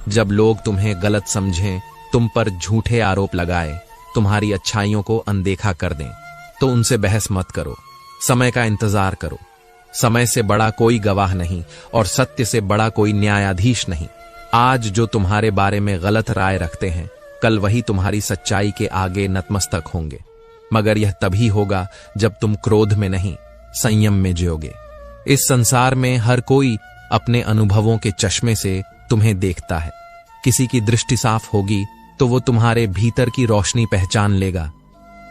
जब लोग तुम्हें गलत समझें, तुम पर झूठे आरोप लगाए, तुम्हारी अच्छाइयों को अनदेखा कर दें, तो उनसे बहस मत करो। समय का इंतजार करो। समय से बड़ा कोई गवाह नहीं और सत्य से बड़ा कोई न्यायाधीश नहीं। आज जो तुम्हारे बारे में गलत राय रखते हैं, कल वही तुम्हारी सच्चाई के आगे नतमस्तक होंगे। मगर यह तभी होगा जब तुम क्रोध में नहीं, संयम में जियोगे। इस संसार में हर कोई अपने अनुभवों के चश्मे से तुम्हें देखता है। किसी की दृष्टि साफ होगी तो वो तुम्हारे भीतर की रोशनी पहचान लेगा।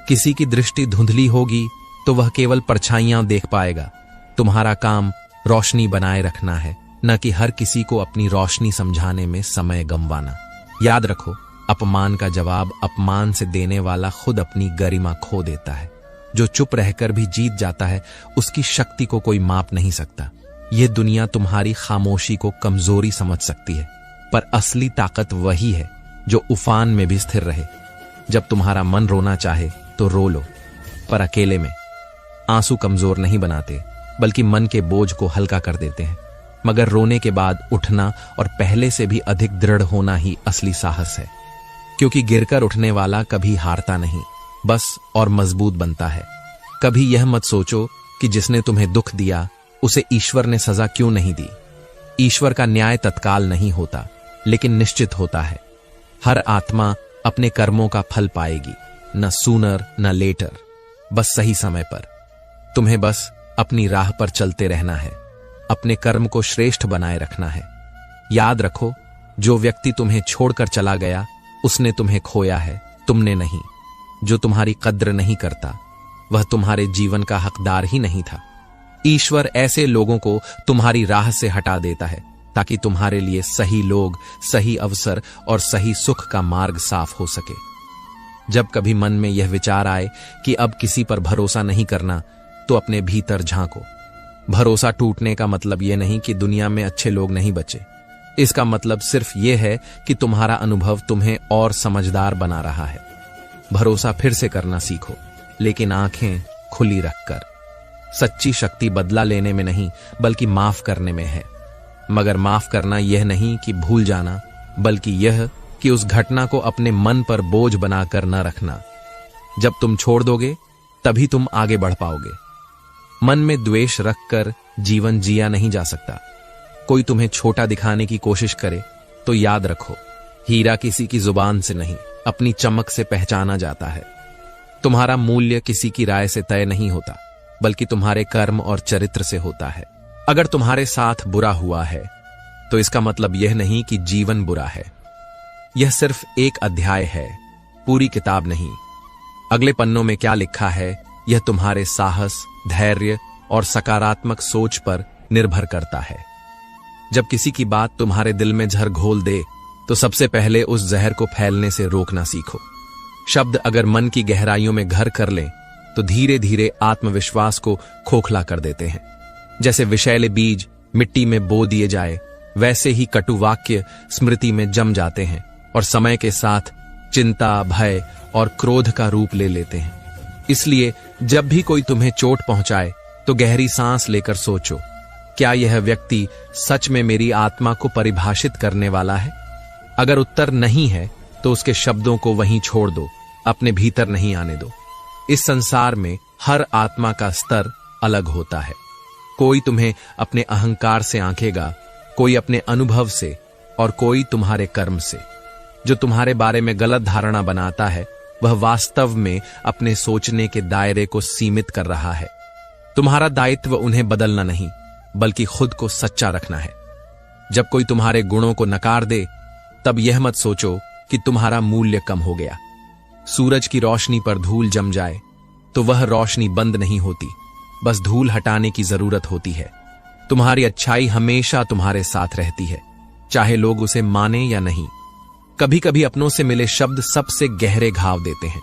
किसी की दृष्टि धुंधली होगी तो वह केवल परछाइयां देख पाएगा। तुम्हारा काम रोशनी बनाए रखना है, न कि हर किसी को अपनी रोशनी समझाने में समय गंवाना। याद रखो, अपमान का जवाब अपमान से देने वाला खुद अपनी गरिमा खो देता है। जो चुप रहकर भी जीत जाता है, उसकी शक्ति को कोई माप नहीं सकता। यह दुनिया तुम्हारी खामोशी को कमजोरी समझ सकती है, पर असली ताकत वही है जो उफान में भी स्थिर रहे। जब तुम्हारा मन रोना चाहे तो रो लो, पर अकेले में। आंसू कमजोर नहीं बनाते, बल्कि मन के बोझ को हल्का कर देते हैं। मगर रोने के बाद उठना और पहले से भी अधिक दृढ़ होना ही असली साहस है, क्योंकि गिरकर उठने वाला कभी हारता नहीं, बस और मजबूत बनता है। कभी यह मत सोचो कि जिसने तुम्हें दुख दिया उसे ईश्वर ने सजा क्यों नहीं दी। ईश्वर का न्याय तत्काल नहीं होता, लेकिन निश्चित होता है। हर आत्मा अपने कर्मों का फल पाएगी, न सूनर न लेटर, बस सही समय पर। तुम्हें बस अपनी राह पर चलते रहना है, अपने कर्म को श्रेष्ठ बनाए रखना है। याद रखो, जो व्यक्ति तुम्हें छोड़कर चला गया उसने तुम्हें खोया है, तुमने नहीं। जो तुम्हारी कद्र नहीं करता वह तुम्हारे जीवन का हकदार ही नहीं था। ईश्वर ऐसे लोगों को तुम्हारी राह से हटा देता है ताकि तुम्हारे लिए सही लोग, सही अवसर और सही सुख का मार्ग साफ हो सके। जब कभी मन में यह विचार आए कि अब किसी पर भरोसा नहीं करना, तो अपने भीतर झांको। भरोसा टूटने का मतलब यह नहीं कि दुनिया में अच्छे लोग नहीं बचे। इसका मतलब सिर्फ यह है कि तुम्हारा अनुभव तुम्हें और समझदार बना रहा है। भरोसा फिर से करना सीखो, लेकिन आंखें खुली रखकर। सच्ची शक्ति बदला लेने में नहीं, बल्कि माफ करने में है। मगर माफ करना यह नहीं कि भूल जाना, बल्कि यह कि उस घटना को अपने मन पर बोझ बनाकर न रखना। जब तुम छोड़ दोगे तभी तुम आगे बढ़ पाओगे। मन में द्वेष रखकर जीवन जिया नहीं जा सकता। कोई तुम्हें छोटा दिखाने की कोशिश करे तो याद रखो, हीरा किसी की जुबान से नहीं, अपनी चमक से पहचाना जाता है। तुम्हारा मूल्य किसी की राय से तय नहीं होता, बल्कि तुम्हारे कर्म और चरित्र से होता है। अगर तुम्हारे साथ बुरा हुआ है तो इसका मतलब यह नहीं कि जीवन बुरा है। यह सिर्फ एक अध्याय है, पूरी किताब नहीं। अगले पन्नों में क्या लिखा है यह तुम्हारे साहस, धैर्य और सकारात्मक सोच पर निर्भर करता है। जब किसी की बात तुम्हारे दिल में जहर घोल दे तो सबसे पहले उस जहर को फैलने से रोकना सीखो। शब्द अगर मन की गहराइयों में घर कर लें तो धीरे धीरे आत्मविश्वास को खोखला कर देते हैं। जैसे विषैले बीज मिट्टी में बो दिए जाए, वैसे ही कटु वाक्य स्मृति में जम जाते हैं और समय के साथ चिंता, भय और क्रोध का रूप ले लेते हैं। इसलिए जब भी कोई तुम्हें चोट पहुंचाए तो गहरी सांस लेकर सोचो, क्या यह व्यक्ति सच में मेरी आत्मा को परिभाषित करने वाला है? अगर उत्तर नहीं है तो उसके शब्दों को वहीं छोड़ दो, अपने भीतर नहीं आने दो। इस संसार में हर आत्मा का स्तर अलग होता है। कोई तुम्हें अपने अहंकार से आंकेगा, कोई अपने अनुभव से और कोई तुम्हारे कर्म से। जो तुम्हारे बारे में गलत धारणा बनाता है वह वास्तव में अपने सोचने के दायरे को सीमित कर रहा है। तुम्हारा दायित्व उन्हें बदलना नहीं, बल्कि खुद को सच्चा रखना है। जब कोई तुम्हारे गुणों को नकार दे तब यह मत सोचो कि तुम्हारा मूल्य कम हो गया। सूरज की रोशनी पर धूल जम जाए तो वह रोशनी बंद नहीं होती, बस धूल हटाने की जरूरत होती है। तुम्हारी अच्छाई हमेशा तुम्हारे साथ रहती है, चाहे लोग उसे माने या नहीं। कभी कभी अपनों से मिले शब्द सबसे गहरे घाव देते हैं,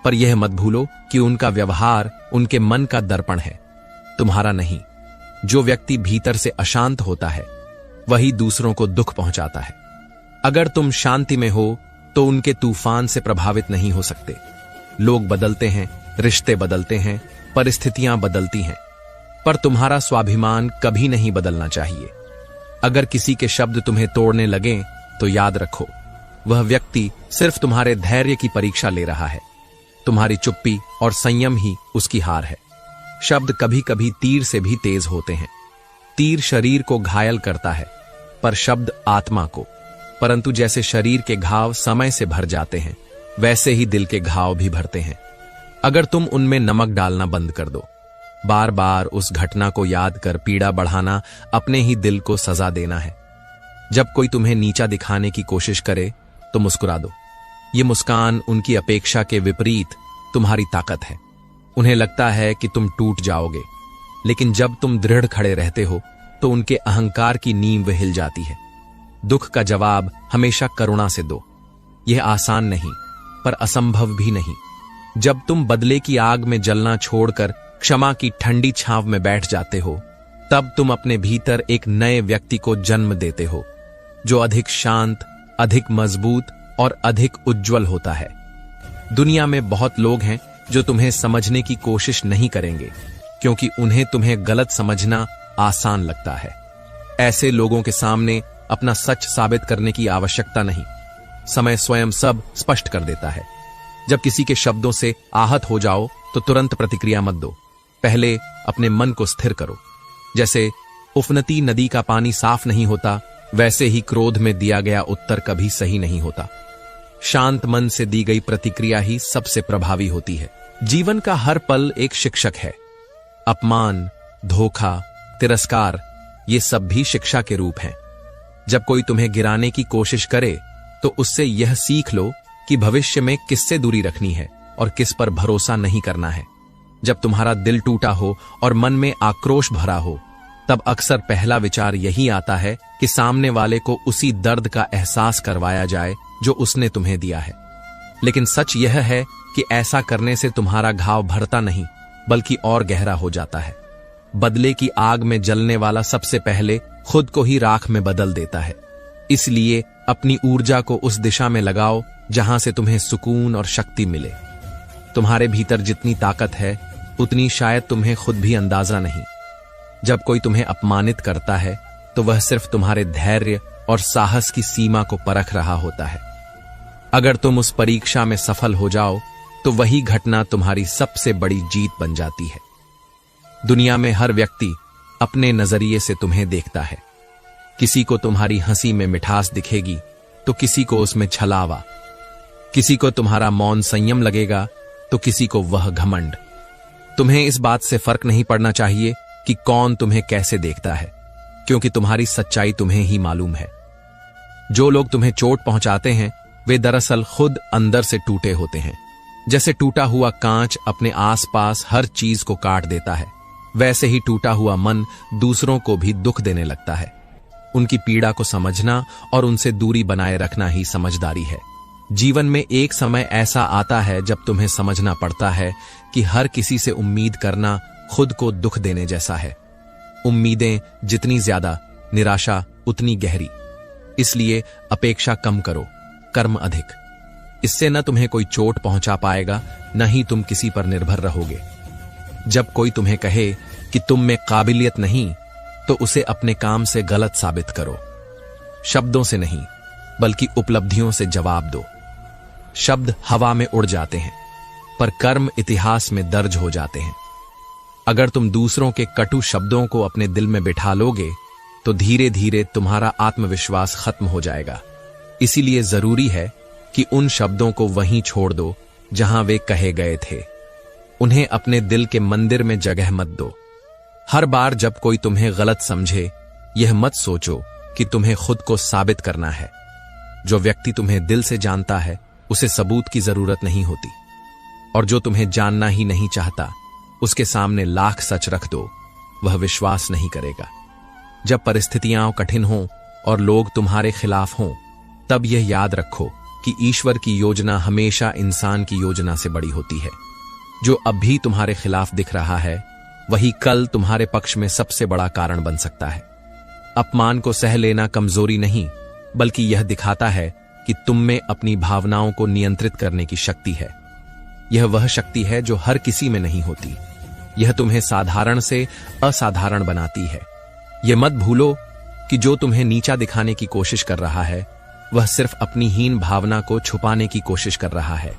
पर यह मत भूलो कि उनका व्यवहार उनके मन का दर्पण है, तुम्हारा नहीं। जो व्यक्ति भीतर से अशांत होता है वही दूसरों को दुख पहुंचाता है। अगर तुम शांति में हो तो उनके तूफान से प्रभावित नहीं हो सकते। लोग बदलते हैं, रिश्ते बदलते हैं, परिस्थितियां बदलती हैं, पर तुम्हारा स्वाभिमान कभी नहीं बदलना चाहिए। अगर किसी के शब्द तुम्हें तोड़ने लगें तो याद रखो, वह व्यक्ति सिर्फ तुम्हारे धैर्य की परीक्षा ले रहा है। तुम्हारी चुप्पी और संयम ही उसकी हार है। शब्द कभी कभी तीर से भी तेज होते हैं। तीर शरीर को घायल करता है, पर शब्द आत्मा को। परंतु जैसे शरीर के घाव समय से भर जाते हैं, वैसे ही दिल के घाव भी भरते हैं, अगर तुम उनमें नमक डालना बंद कर दो। बार बार उस घटना को याद कर पीड़ा बढ़ाना अपने ही दिल को सजा देना है। जब कोई तुम्हें नीचा दिखाने की कोशिश करे तो मुस्कुरा दो। ये मुस्कान उनकी अपेक्षा के विपरीत तुम्हारी ताकत है। उन्हें लगता है कि तुम टूट जाओगे, लेकिन जब तुम दृढ़ खड़े रहते हो तो उनके अहंकार की नींव हिल जाती है। दुख का जवाब हमेशा करुणा से दो। यह आसान नहीं, पर असंभव भी नहीं। जब तुम बदले की आग में जलना छोड़कर क्षमा की ठंडी छांव में बैठ जाते हो, तब तुम अपने भीतर एक नए व्यक्ति को जन्म देते हो, जो अधिक शांत, अधिक मजबूत और अधिक उज्जवल होता है। दुनिया में बहुत लोग हैं जो तुम्हें समझने की कोशिश नहीं करेंगे, क्योंकि उन्हें तुम्हें गलत समझना आसान लगता है। ऐसे लोगों के सामने अपना सच साबित करने की आवश्यकता नहीं। समय स्वयं सब स्पष्ट कर देता है। जब किसी के शब्दों से आहत हो जाओ तो तुरंत प्रतिक्रिया मत दो। पहले अपने मन को स्थिर करो। जैसे उफनती नदी का पानी साफ नहीं होता, वैसे ही क्रोध में दिया गया उत्तर कभी सही नहीं होता। शांत मन से दी गई प्रतिक्रिया ही सबसे प्रभावी होती है। जीवन का हर पल एक शिक्षक है। अपमान, धोखा, तिरस्कार, ये सब भी शिक्षा के रूप हैं। जब कोई तुम्हें गिराने की कोशिश करे तो उससे यह सीख लो कि भविष्य में किससे दूरी रखनी है और किस पर भरोसा नहीं करना है। जब तुम्हारा दिल टूटा हो और मन में आक्रोश भरा हो, तब अक्सर पहला विचार यही आता है कि सामने वाले को उसी दर्द का एहसास करवाया जाए जो उसने तुम्हें दिया है। लेकिन सच यह है कि ऐसा करने से तुम्हारा घाव भरता नहीं, बल्कि और गहरा हो जाता है। बदले की आग में जलने वाला सबसे पहले खुद को ही राख में बदल देता है। इसलिए अपनी ऊर्जा को उस दिशा में लगाओ जहां से तुम्हें सुकून और शक्ति मिले। तुम्हारे भीतर जितनी ताकत है, उतनी शायद तुम्हें खुद भी अंदाजा नहीं। जब कोई तुम्हें अपमानित करता है तो वह सिर्फ तुम्हारे धैर्य और साहस की सीमा को परख रहा होता है। अगर तुम उस परीक्षा में सफल हो जाओ तो वही घटना तुम्हारी सबसे बड़ी जीत बन जाती है। दुनिया में हर व्यक्ति अपने नजरिए से तुम्हें देखता है। किसी को तुम्हारी हंसी में मिठास दिखेगी तो किसी को उसमें छलावा, किसी को तुम्हारा मौन संयम लगेगा तो किसी को वह घमंड। तुम्हें इस बात से फर्क नहीं पड़ना चाहिए कि कौन तुम्हें कैसे देखता है, क्योंकि तुम्हारी सच्चाई तुम्हें ही मालूम है। जो लोग तुम्हें चोट पहुंचाते हैं वे दरअसल खुद अंदर से टूटे होते हैं। जैसे टूटा हुआ कांच अपने आसपास हर चीज को काट देता है, वैसे ही टूटा हुआ मन दूसरों को भी दुख देने लगता है। उनकी पीड़ा को समझना और उनसे दूरी बनाए रखना ही समझदारी है। जीवन में एक समय ऐसा आता है जब तुम्हें समझना पड़ता है कि हर किसी से उम्मीद करना खुद को दुख देने जैसा है। उम्मीदें जितनी ज्यादा, निराशा उतनी गहरी। इसलिए अपेक्षा कम करो, कर्म अधिक। इससे न तुम्हें कोई चोट पहुंचा पाएगा, न ही तुम किसी पर निर्भर रहोगे। जब कोई तुम्हें कहे कि तुम में काबिलियत नहीं, तो उसे अपने काम से गलत साबित करो। शब्दों से नहीं, बल्कि उपलब्धियों से जवाब दो। शब्द हवा में उड़ जाते हैं, पर कर्म इतिहास में दर्ज हो जाते हैं। अगर तुम दूसरों के कटु शब्दों को अपने दिल में बिठा लोगे तो धीरे धीरे तुम्हारा आत्मविश्वास खत्म हो जाएगा। इसीलिए जरूरी है कि उन शब्दों को वहीं छोड़ दो जहां वे कहे गए थे। उन्हें अपने दिल के मंदिर में जगह मत दो। हर बार जब कोई तुम्हें गलत समझे, यह मत सोचो कि तुम्हें खुद को साबित करना है। जो व्यक्ति तुम्हें दिल से जानता है, उसे सबूत की जरूरत नहीं होती। और जो तुम्हें जानना ही नहीं चाहता, उसके सामने लाख सच रख दो, वह विश्वास नहीं करेगा। जब परिस्थितियां कठिन हों और लोग तुम्हारे खिलाफ हों, तब यह याद रखो कि ईश्वर की योजना हमेशा इंसान की योजना से बड़ी होती है। जो अब भी तुम्हारे खिलाफ दिख रहा है, वही कल तुम्हारे पक्ष में सबसे बड़ा कारण बन सकता है। अपमान को सह लेना कमजोरी नहीं, बल्कि यह दिखाता है कि तुम में अपनी भावनाओं को नियंत्रित करने की शक्ति है। यह वह शक्ति है जो हर किसी में नहीं होती। यह तुम्हें साधारण से असाधारण बनाती है। यह मत भूलो कि जो तुम्हें नीचा दिखाने की कोशिश कर रहा है, वह सिर्फ अपनी हीन भावना को छुपाने की कोशिश कर रहा है।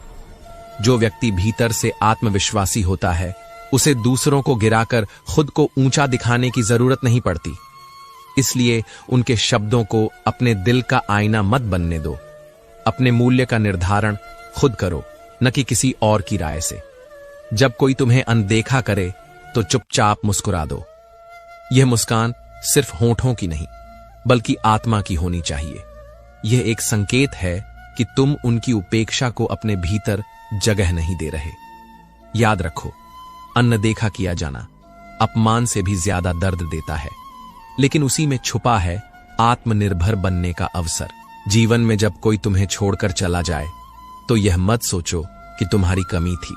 जो व्यक्ति भीतर से आत्मविश्वासी होता है, उसे दूसरों को गिराकर खुद को ऊंचा दिखाने की जरूरत नहीं पड़ती। इसलिए उनके शब्दों को अपने दिल का आईना मत बनने दो। अपने मूल्य का निर्धारण खुद करो, न कि किसी और की राय से। जब कोई तुम्हें अनदेखा करे तो चुपचाप मुस्कुरा दो। यह मुस्कान सिर्फ होंठों की नहीं, बल्कि आत्मा की होनी चाहिए। यह एक संकेत है कि तुम उनकी उपेक्षा को अपने भीतर जगह नहीं दे रहे। याद रखो, अनदेखा किया जाना अपमान से भी ज्यादा दर्द देता है, लेकिन उसी में छुपा है आत्मनिर्भर बनने का अवसर। जीवन में जब कोई तुम्हें छोड़कर चला जाए तो यह मत सोचो कि तुम्हारी कमी थी।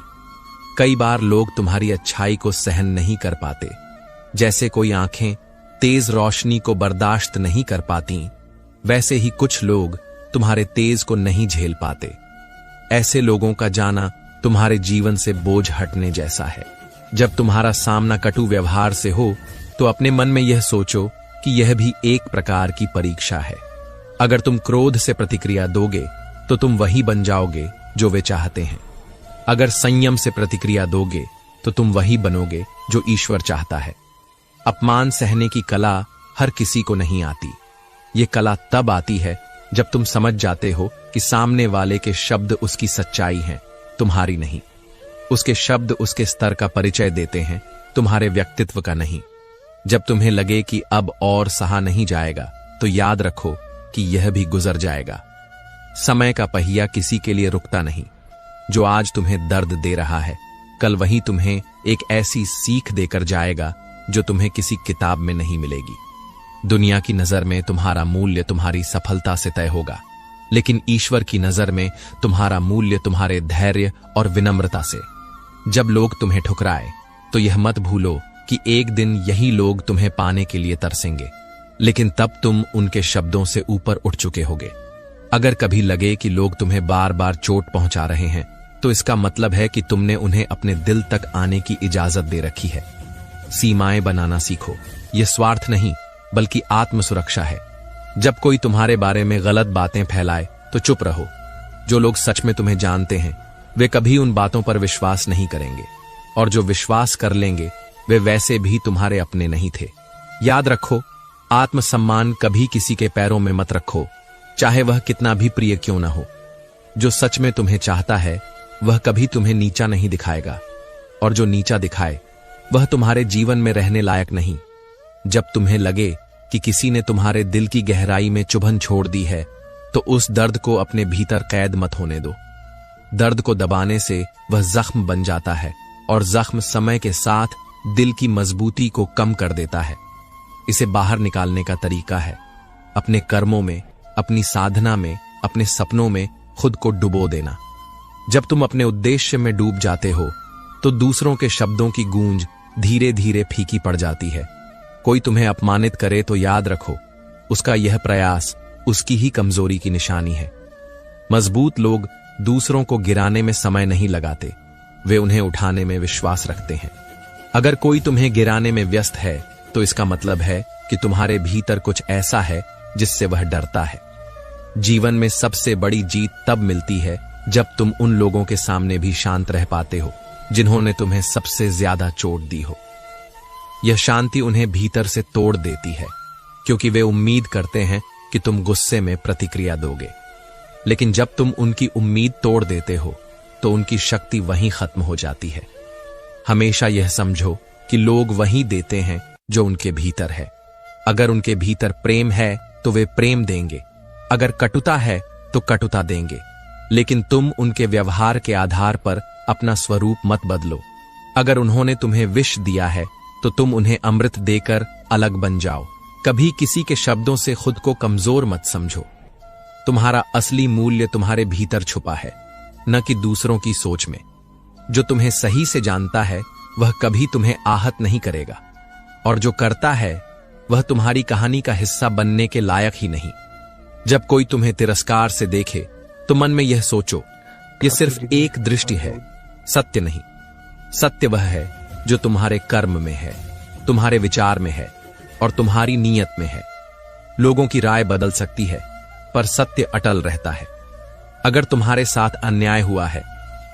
कई बार लोग तुम्हारी अच्छाई को सहन नहीं कर पाते। जैसे कोई आंखें तेज रोशनी को बर्दाश्त नहीं कर पाती, वैसे ही कुछ लोग तुम्हारे तेज को नहीं झेल पाते। ऐसे लोगों का जाना तुम्हारे जीवन से बोझ हटने जैसा है। जब तुम्हारा सामना कटु व्यवहार से हो तो अपने मन में यह सोचो कि यह भी एक प्रकार की परीक्षा है। अगर तुम क्रोध से प्रतिक्रिया दोगे तो तुम वही बन जाओगे जो वे चाहते हैं। अगर संयम से प्रतिक्रिया दोगे तो तुम वही बनोगे जो ईश्वर चाहता है। अपमान सहने की कला हर किसी को नहीं आती। ये कला तब आती है जब तुम समझ जाते हो कि सामने वाले के शब्द उसकी सच्चाई हैं, तुम्हारी नहीं। उसके शब्द उसके स्तर का परिचय देते हैं, तुम्हारे व्यक्तित्व का नहीं। जब तुम्हें लगे कि अब और सहा नहीं जाएगा तो याद रखो कि यह भी गुजर जाएगा। समय का पहिया किसी के लिए रुकता नहीं। जो आज तुम्हें दर्द दे रहा है, कल वही तुम्हें एक ऐसी सीख देकर जाएगा जो तुम्हें किसी किताब में नहीं मिलेगी। दुनिया की नजर में तुम्हारा मूल्य तुम्हारी सफलता से तय होगा, लेकिन ईश्वर की नजर में तुम्हारा मूल्य तुम्हारे धैर्य और विनम्रता से। जब लोग तुम्हें ठुकराए तो यह मत भूलो कि एक दिन यही लोग तुम्हें पाने के लिए तरसेंगे, लेकिन तब तुम उनके शब्दों से ऊपर उठ चुके होगे। अगर कभी लगे कि लोग तुम्हें बार बार चोट पहुंचा रहे हैं, तो इसका मतलब है कि तुमने उन्हें अपने दिल तक आने की इजाजत दे रखी है। सीमाएं बनाना सीखो। यह स्वार्थ नहीं, बल्कि आत्मसुरक्षा है। जब कोई तुम्हारे बारे में गलत बातें फैलाए तो चुप रहो। जो लोग सच में तुम्हें जानते हैं, वे कभी उन बातों पर विश्वास नहीं करेंगे, और जो विश्वास कर लेंगे वे वैसे भी तुम्हारे अपने नहीं थे। याद रखो, आत्मसम्मान कभी किसी के पैरों में मत रखो, चाहे वह कितना भी प्रिय क्यों ना हो। जो सच में तुम्हें चाहता है वह कभी तुम्हें नीचा नहीं दिखाएगा, और जो नीचा दिखाए वह तुम्हारे जीवन में रहने लायक नहीं। जब तुम्हें लगे कि किसी ने तुम्हारे दिल की गहराई में चुभन छोड़ दी है, तो उस दर्द को अपने भीतर कैद मत होने दो। दर्द को दबाने से वह जख्म बन जाता है, और जख्म समय के साथ दिल की मजबूती को कम कर देता है। इसे बाहर निकालने का तरीका है अपने कर्मों में, अपनी साधना में, अपने सपनों में खुद को डुबो देना। जब तुम अपने उद्देश्य में डूब जाते हो तो दूसरों के शब्दों की गूंज धीरे धीरे फीकी पड़ जाती है। कोई तुम्हें अपमानित करे तो याद रखो, उसका यह प्रयास उसकी ही कमजोरी की निशानी है। मजबूत लोग दूसरों को गिराने में समय नहीं लगाते, वे उन्हें उठाने में विश्वास रखते हैं। अगर कोई तुम्हें गिराने में व्यस्त है तो इसका मतलब है कि तुम्हारे भीतर कुछ ऐसा है जिससे वह डरता है। जीवन में सबसे बड़ी जीत तब मिलती है जब तुम उन लोगों के सामने भी शांत रह पाते हो जिन्होंने तुम्हें सबसे ज्यादा चोट दी हो। यह शांति उन्हें भीतर से तोड़ देती है, क्योंकि वे उम्मीद करते हैं कि तुम गुस्से में प्रतिक्रिया दोगे। लेकिन जब तुम उनकी उम्मीद तोड़ देते हो तो उनकी शक्ति वहीं खत्म हो जाती है। हमेशा यह समझो कि लोग वहीं देते हैं जो उनके भीतर है। अगर उनके भीतर प्रेम है तो वे प्रेम देंगे, अगर कटुता है तो कटुता देंगे। लेकिन तुम उनके व्यवहार के आधार पर अपना स्वरूप मत बदलो। अगर उन्होंने तुम्हें विष दिया है तो तुम उन्हें अमृत देकर अलग बन जाओ। कभी किसी के शब्दों से खुद को कमजोर मत समझो। तुम्हारा असली मूल्य तुम्हारे भीतर छुपा है, न कि दूसरों की सोच में। जो तुम्हें सही से जानता है वह कभी तुम्हें आहत नहीं करेगा, और जो करता है वह तुम्हारी कहानी का हिस्सा बनने के लायक ही नहीं। जब कोई तुम्हें तिरस्कार से देखे तो मन में यह सोचो, यह सिर्फ एक दृष्टि है, सत्य नहीं। सत्य वह है जो तुम्हारे कर्म में है, तुम्हारे विचार में है और तुम्हारी नीयत में है। लोगों की राय बदल सकती है, पर सत्य अटल रहता है। अगर तुम्हारे साथ अन्याय हुआ है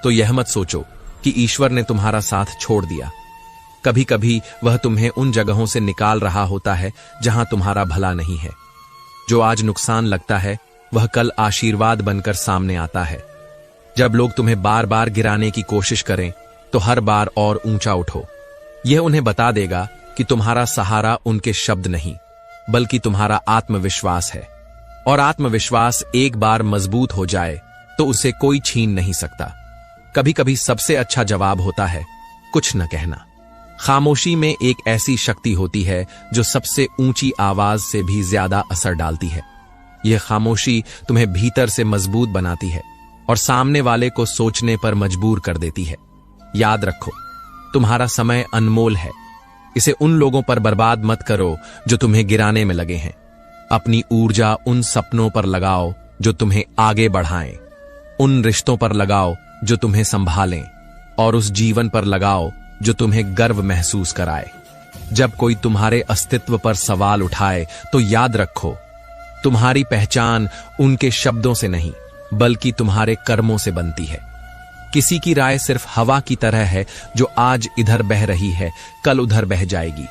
तो यह मत सोचो कि ईश्वर ने तुम्हारा साथ छोड़ दिया। कभी कभी वह तुम्हें उन जगहों से निकाल रहा होता है जहां तुम्हारा भला नहीं है। जो आज नुकसान लगता है वह कल आशीर्वाद बनकर सामने आता है। जब लोग तुम्हें बार बार गिराने की कोशिश करें तो हर बार और ऊंचा उठो। यह उन्हें बता देगा कि तुम्हारा सहारा उनके शब्द नहीं बल्कि तुम्हारा आत्मविश्वास है, और आत्मविश्वास एक बार मजबूत हो जाए तो उसे कोई छीन नहीं सकता। कभी कभी सबसे अच्छा जवाब होता है कुछ न कहना। खामोशी में एक ऐसी शक्ति होती है जो सबसे ऊंची आवाज से भी ज्यादा असर डालती है। यह खामोशी तुम्हें भीतर से मजबूत बनाती है और सामने वाले को सोचने पर मजबूर कर देती है। याद रखो, तुम्हारा समय अनमोल है। इसे उन लोगों पर बर्बाद मत करो जो तुम्हें गिराने में लगे हैं। अपनी ऊर्जा उन सपनों पर लगाओ जो तुम्हें आगे बढ़ाएं, उन रिश्तों पर लगाओ जो तुम्हें संभालें, और उस जीवन पर लगाओ जो तुम्हें गर्व महसूस कराए। जब कोई तुम्हारे अस्तित्व पर सवाल उठाए तो याद रखो, तुम्हारी पहचान उनके शब्दों से नहीं बल्कि तुम्हारे कर्मों से बनती है। किसी की राय सिर्फ हवा की तरह है जो आज इधर बह रही है कल उधर बह जाएगी,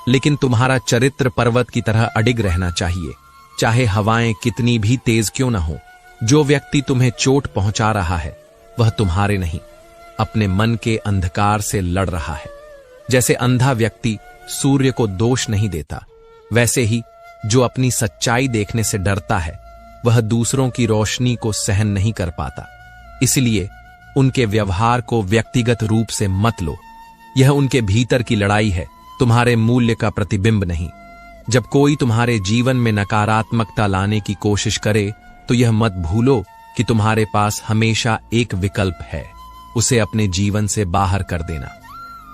लेकिन तुम्हारा चरित्र पर्वत की तरह अडिग रहना चाहिए, चाहे हवाएं कितनी भी तेज क्यों न हो। जो व्यक्ति तुम्हें चोट पहुंचा रहा है वह तुम्हारे नहीं, अपने मन के अंधकार से लड़ रहा है। जैसे अंधा व्यक्ति सूर्य को दोष नहीं देता, वैसे ही जो अपनी सच्चाई देखने से डरता है वह दूसरों की रोशनी को सहन नहीं कर पाता। इसलिए उनके व्यवहार को व्यक्तिगत रूप से मत लो। यह उनके भीतर की लड़ाई है, तुम्हारे मूल्य का प्रतिबिंब नहीं। जब कोई तुम्हारे जीवन में नकारात्मकता लाने की कोशिश करे तो यह मत भूलो कि तुम्हारे पास हमेशा एक विकल्प है, उसे अपने जीवन से बाहर कर देना।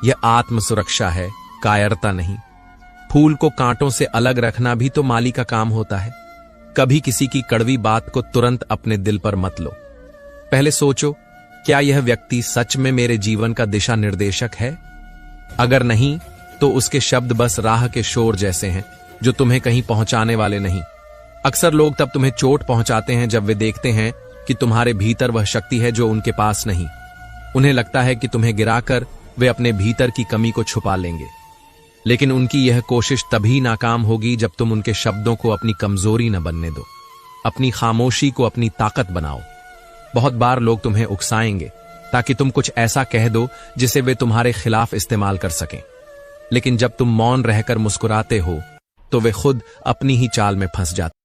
यह आत्म सुरक्षा है, कायरता नहीं। फूल को कांटों से अलग रखना भी तो माली का काम होता है। कभी किसी की कड़वी बात को तुरंत अपने दिल पर मत लो। पहले सोचो, क्या यह व्यक्ति सच में मेरे जीवन का दिशा निर्देशक है? अगर नहीं तो उसके शब्द बस राह के शोर जैसे हैं जो तुम्हें कहीं पहुंचाने वाले नहीं। अक्सर लोग तब तुम्हें चोट पहुंचाते हैं जब वे देखते हैं कि तुम्हारे भीतर वह शक्ति है जो उनके पास नहीं। उन्हें लगता है कि तुम्हें गिराकर वे अपने भीतर की कमी को छुपा लेंगे, लेकिन उनकी यह कोशिश तभी नाकाम होगी जब तुम उनके शब्दों को अपनी कमजोरी न बनने दो। अपनी खामोशी को अपनी ताकत बनाओ। बहुत बार लोग तुम्हें उकसाएंगे ताकि तुम कुछ ऐसा कह दो जिसे वे तुम्हारे खिलाफ इस्तेमाल कर सकें, लेकिन जब तुम मौन रहकर मुस्कुराते हो तो वे खुद अपनी ही चाल में फंस जाते